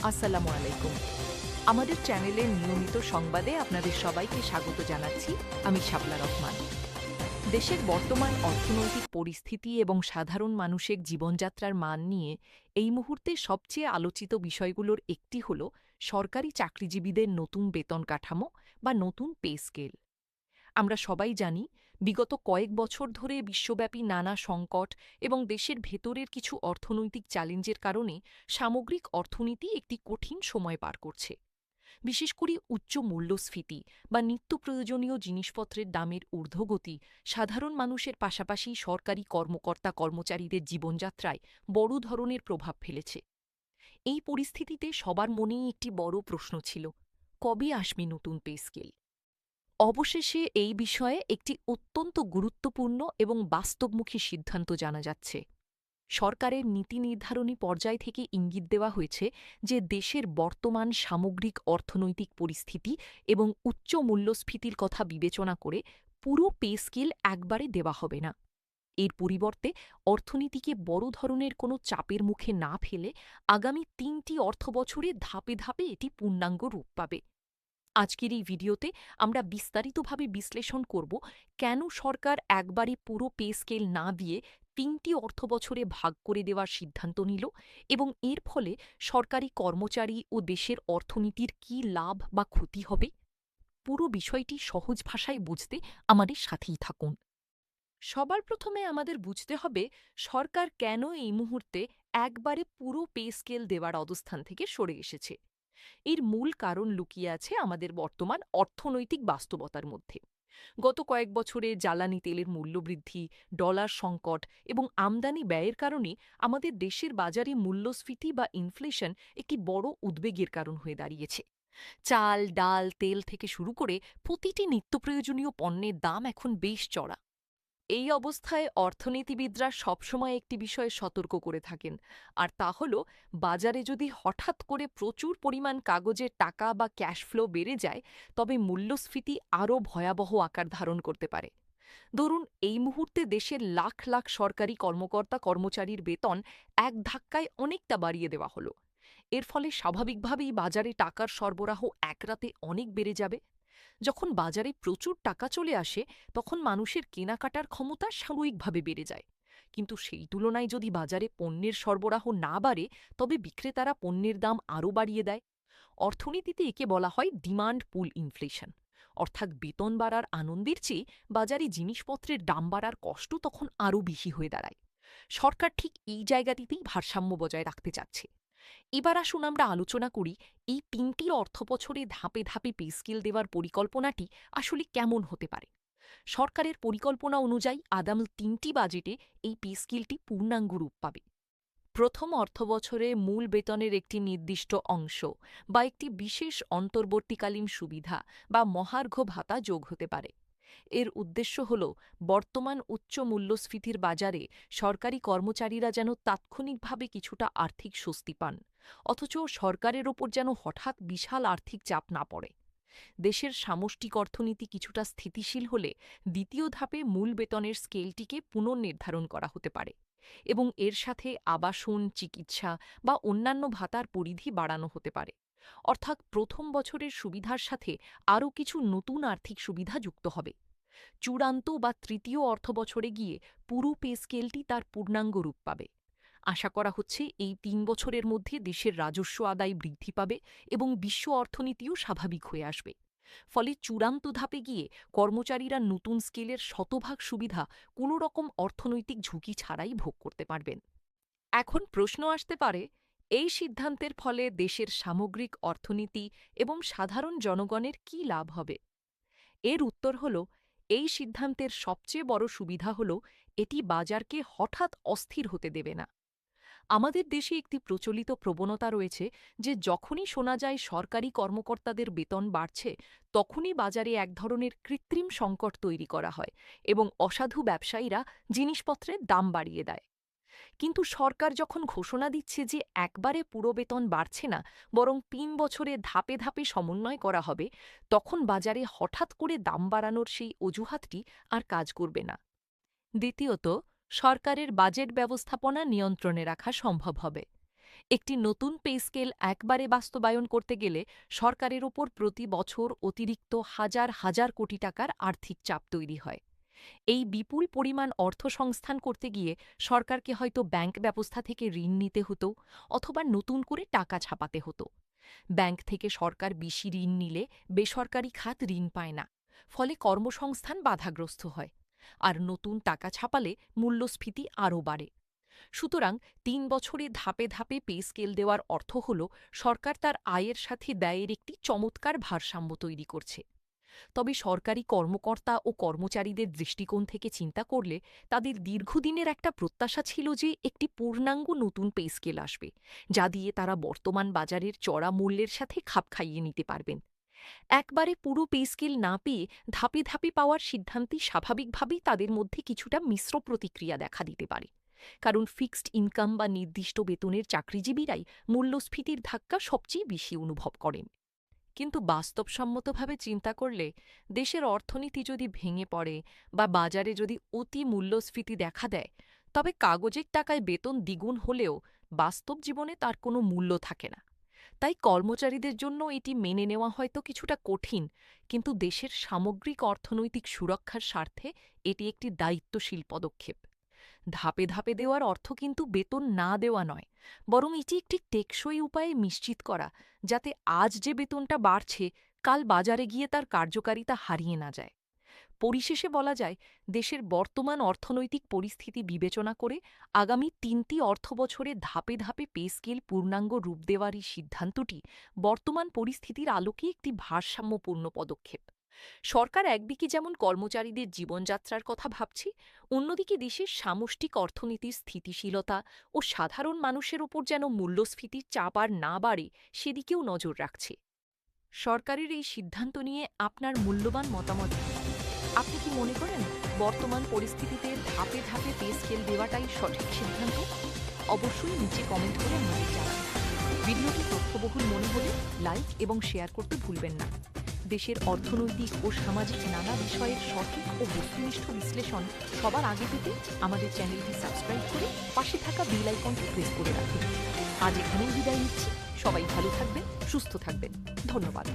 আসসালামু আলাইকুম। আমাদের চ্যানেলের নিয়মিত সংবাদে আপনাদের সবাইকে স্বাগত জানাচ্ছি। আমি শাবলা রহমান। দেশের বর্তমান অর্থনৈতিক পরিস্থিতি এবং সাধারণ মানুষের জীবনযাত্রার মান নিয়ে এই মুহূর্তে সবচেয়ে আলোচিত বিষয়গুলোর একটি হল সরকারি চাকরিজীবীদের নতুন বেতন কাঠামো বা নতুন পে স্কেল। আমরা সবাই জানি, বিগত কয়েক বছর ধরে বিশ্বব্যাপী নানা সংকট এবং দেশের ভেতরের কিছু অর্থনৈতিক চ্যালেঞ্জের কারণে সামগ্রিক অর্থনীতি একটি কঠিন সময় পার করছে। বিশেষ করে উচ্চ মূল্যস্ফীতি বা নিত্য প্রয়োজনীয় জিনিসপত্রের দামের ঊর্ধ্বগতি সাধারণ মানুষের পাশাপাশি সরকারি কর্মকর্তা কর্মচারীদের জীবনযাত্রায় বড় ধরনের প্রভাব ফেলেছে। এই পরিস্থিতিতে সবার মনেই একটি বড় প্রশ্ন ছিল, কবে আসবে নতুন পে স্কেল? অবশেষে এই বিষয়ে একটি অত্যন্ত গুরুত্বপূর্ণ এবং বাস্তবমুখী সিদ্ধান্ত জানা যাচ্ছে। সরকারের নীতি নির্ধারণী পর্যায় থেকে ইঙ্গিত দেওয়া হয়েছে যে দেশের বর্তমান সামগ্রিক অর্থনৈতিক পরিস্থিতি এবং উচ্চ মূল্যস্ফীতির কথা বিবেচনা করে পুরো পে স্কেল একবারে দেওয়া হবে না। এর পরিবর্তে অর্থনীতিকে বড় ধরনের কোনো চাপের মুখে না ফেলে আগামী ৩টি অর্থবছরে ধাপে ধাপে এটি পূর্ণাঙ্গ রূপ পাবে। আজকের এই ভিডিওতে আমরা বিস্তারিতভাবে বিশ্লেষণ করব কেন সরকার একবারে পুরো পে স্কেল না দিয়ে ৩টি অর্থবছরে ভাগ করে দেওয়ার সিদ্ধান্ত নিল এবং এর ফলে সরকারি কর্মচারী ও দেশের অর্থনীতির কী লাভ বা ক্ষতি হবে। পুরো বিষয়টি সহজ ভাষায় বুঝতে আমাদের সাথেই থাকুন। সবার প্রথমে আমাদের বুঝতে হবে সরকার কেন এই মুহূর্তে একবারে পুরো পে স্কেল দেওয়ার অবস্থান থেকে সরে এসেছে। এর মূল কারণ লুকিয়ে আছে আমাদের বর্তমান অর্থনৈতিক বাস্তবতার মধ্যে। গত কয়েক বছরে জ্বালানি তেলের মূল্যবৃদ্ধি, ডলার সংকট এবং আমদানি ব্যয়ের কারণে আমাদের দেশের বাজারে মূল্যস্ফীতি বা ইনফ্লেশন একটি বড় উদ্বেগের কারণ হয়ে দাঁড়িয়েছে। চাল, ডাল, তেল থেকে শুরু করে প্রতিটি নিত্যপ্রয়োজনীয় পণ্যের দাম এখন বেশ চড়া। এই অবস্থায় অর্থনীতিবিদরা সবসময় একটি বিষয়ে সতর্ক করে থাকেন, আর তা হল বাজারে যদি হঠাৎ করে প্রচুর পরিমাণ কাগজের টাকা বা ক্যাশ ফ্লো বেড়ে যায়, তবে মূল্যস্ফীতি আরও ভয়াবহ আকার ধারণ করতে পারে। ধরুন, এই মুহূর্তে দেশের লাখ লাখ সরকারি কর্মকর্তা কর্মচারীর বেতন এক ধাক্কায় অনেকটা বাড়িয়ে দেওয়া হলো। এর ফলে স্বাভাবিকভাবেই বাজারে টাকার সরবরাহ এক রাতে অনেক বেড়ে যাবে। যখন বাজারে প্রচুর টাকা চলে আসে, তখন মানুষের কেনাকাটার ক্ষমতা সাময়িকভাবে বেড়ে যায়। কিন্তু সেই তুলনায় যদি বাজারে পণ্যের সরবরাহ না বাড়ে, তবে বিক্রেতারা পণ্যের দাম আরও বাড়িয়ে দেয়। অর্থনীতিতে একে বলা হয় ডিমান্ড পুল ইনফ্লেশন। অর্থাৎ বেতন বাড়ার আনন্দের চেয়ে বাজারে জিনিসপত্রের দাম বাড়ার কষ্ট তখন আরও বেশি হয়ে দাঁড়ায়। সরকার ঠিক এই জায়গাটিতেই ভারসাম্য বজায় রাখতে চাচ্ছে। এবার আসুন আমরা আলোচনা করি এই ৩টি অর্থবছরে ধাপে ধাপে পে স্কেল দেওয়ার পরিকল্পনাটি আসলে কেমন হতে পারে। সরকারের পরিকল্পনা অনুযায়ী আগামী ৩টি বাজেটে এই পে স্কেলটি পূর্ণাঙ্গ রূপ পাবে। প্রথম অর্থবছরে মূল বেতনের একটি নির্দিষ্ট অংশ বা একটি বিশেষ অন্তর্বর্তীকালীন সুবিধা বা মহার্ঘ ভাতা যোগ হতে পারে। এর উদ্দেশ্য হল বর্তমান উচ্চ মূল্যস্ফীতির বাজারে সরকারি কর্মচারীরা যেন তাৎক্ষণিকভাবে কিছুটা আর্থিক স্বস্তি পান, অথচ সরকারের ওপর যেন হঠাৎ বিশাল আর্থিক চাপ না পড়ে। দেশের সামষ্টিক অর্থনীতি কিছুটা স্থিতিশীল হলে দ্বিতীয় ধাপে মূল বেতনের স্কেলটিকে পুনর্নির্ধারণ করা হতে পারে এবং এর সাথে আবাসন, চিকিৎসা বা অন্যান্য ভাতার পরিধি বাড়ানো হতে পারে। অর্থাৎ প্রথম বছরের সুবিধার সাথে আরও কিছু নতুন আর্থিক সুবিধা যুক্ত হবে। চূড়ান্ত বা তৃতীয় অর্থবছরে গিয়ে পুরো পে স্কেলটি তার পূর্ণাঙ্গ রূপ পাবে। আশা করা হচ্ছে এই ৩ বছরের মধ্যে দেশের রাজস্ব আদায় বৃদ্ধি পাবে এবং বিশ্ব অর্থনীতিও স্বাভাবিক হয়ে আসবে। ফলে চূড়ান্ত ধাপে গিয়ে কর্মচারীরা নতুন স্কেলের শতভাগ সুবিধা কোনো রকম অর্থনৈতিক ঝুঁকি ছাড়াই ভোগ করতে পারবেন। এখন প্রশ্ন আসতে পারে, এই সিদ্ধান্তের ফলে দেশের সামগ্রিক অর্থনীতি এবং সাধারণ জনগণের কী লাভ হবে? এর উত্তর হল, এই সিদ্ধান্তের সবচেয়ে বড় সুবিধা হল এটি বাজারকে হঠাৎ অস্থির হতে দেবে না। আমাদের দেশে একটি প্রচলিত প্রবণতা রয়েছে যে যখনই শোনা যায় সরকারি কর্মকর্তাদের বেতন বাড়ছে, তখনই বাজারে এক ধরনের কৃত্রিম সংকট তৈরি করা হয় এবং অসাধু ব্যবসায়ীরা জিনিসপত্রের দাম বাড়িয়ে দেয়। কিন্তু সরকার যখন ঘোষণা দিচ্ছে যে একবারে পুরো বেতন বাড়ছে না, বরং ৩ বছরে ধাপে ধাপে সমন্বয় করা হবে, তখন বাজারে হঠাৎ করে দাম বাড়ানোর সেই অজুহাতটি আর কাজ করবে না। দ্বিতীয়ত, সরকারের বাজেট ব্যবস্থাপনা নিয়ন্ত্রণে রাখা সম্ভব হবে। একটি নতুন পে স্কেল একবারে বাস্তবায়ন করতে গেলে সরকারের ওপর প্রতি বছর অতিরিক্ত হাজার হাজার কোটি টাকার আর্থিক চাপ তৈরি হয়। এই বিপুল পরিমাণ অর্থ সংস্থান করতে গিয়ে সরকারকে হয়তো ব্যাংক ব্যবস্থা থেকে ঋণ নিতে হতো, অথবা নতুন করে টাকা ছাপাতে হতো। ব্যাংক থেকে সরকার বেশি ঋণ নিলে বেসরকারি খাত ঋণ পায় না, ফলে কর্মসংস্থান বাধাগ্রস্ত হয়। আর নতুন টাকা ছাপালে মূল্যস্ফীতি আরও বাড়ে। সুতরাং ৩ বছরে ধাপে ধাপে পে স্কেল দেওয়ার অর্থ হল সরকার তার আয়ের সাথে ব্যয়ের একটি চমৎকার ভারসাম্য তৈরি করছে। তবে সরকারি কর্মকর্তা ও কর্মচারীদের দৃষ্টিকোণ থেকে চিন্তা করলে তাদের দীর্ঘদিনের একটা প্রত্যাশা ছিল যে একটি পূর্ণাঙ্গ নতুন পে স্কেল আসবে, যা দিয়ে তারা বর্তমান বাজারের চড়া মূল্যের সাথে খাপ খাইয়ে নিতে পারবেন। একবারে পুরো পে স্কেল না পেয়ে ধাপে ধাপে পাওয়ার সিদ্ধান্তে স্বাভাবিকভাবেই তাদের মধ্যে কিছুটা মিশ্র প্রতিক্রিয়া দেখা দিতে পারে, কারণ ফিক্সড ইনকাম বা নির্দিষ্ট বেতনের চাকরিজীবীরাই মূল্যস্ফীতির ধাক্কা সবচেয়ে বেশি অনুভব করেন। কিন্তু বাস্তবসম্মতভাবে চিন্তা করলে দেশের অর্থনীতি যদি ভেঙে পড়ে বা বাজারে যদি অতি মূল্যস্ফীতি দেখা দেয়, তবে কাগজের টাকায় বেতন দ্বিগুণ হলেও বাস্তব জীবনে তার কোনো মূল্য থাকে না। তাই কর্মচারীদের জন্য এটি মেনে নেওয়া হয়তো কিছুটা কঠিন, কিন্তু দেশের সামগ্রিক অর্থনৈতিক সুরক্ষার স্বার্থে এটি একটি দায়িত্বশীল পদক্ষেপ। ধাপে ধাপে দেওয়ার অর্থ কিন্তু বেতন না দেওয়া নয়, বরং এটি একটি টেকসই উপায়ে নিশ্চিত করা যাতে আজ যে বেতনটা বাড়ছে কাল বাজারে গিয়ে তার কার্যকারিতা হারিয়ে না যায়। পরিশেষে বলা যায়, দেশের বর্তমান অর্থনৈতিক পরিস্থিতি বিবেচনা করে আগামী ৩টি অর্থবছরে ধাপে ধাপে পে স্কেল পূর্ণাঙ্গ রূপ দেওয়ার এই সিদ্ধান্তটি বর্তমান পরিস্থিতির আলোকে একটি ভারসাম্যপূর্ণ পদক্ষেপ। সরকার একদিকে যেমন কর্মচারীদের জীবনযাত্রার কথা ভাবছে, অন্যদিকে দেশের সামষ্টিক অর্থনীতির স্থিতিশীলতা ও সাধারণ মানুষের ওপর যেন মূল্যস্ফীতির চাপ আর না বাড়ে সেদিকেও নজর রাখছে। সরকারের এই সিদ্ধান্ত নিয়ে আপনার মূল্যবান মতামত কি? আপনি কি মনে করেন বর্তমান পরিস্থিতিতে ধাপে ধাপে পে স্কেল দেওয়াটাই সঠিক সিদ্ধান্ত? অবশ্যই নিচে কমেন্ট করে আমাদের জানান। ভিডিওটি তথ্যবহুল মনে হলে লাইক এবং শেয়ার করতে ভুলবেন না। দেশের অর্থনৈতিক ও সামাজিক নানা বিষয়ের সঠিক ও বস্তুনিষ্ঠ বিশ্লেষণ সবার আগে পেতে আমাদের চ্যানেলটি সাবস্ক্রাইব করে পাশে থাকা বেল আইকনটি প্রেস করে রাখুন। আজ এখানেই বিদায় নিচ্ছি। সবাই ভালো থাকবেন, সুস্থ থাকবেন। ধন্যবাদ।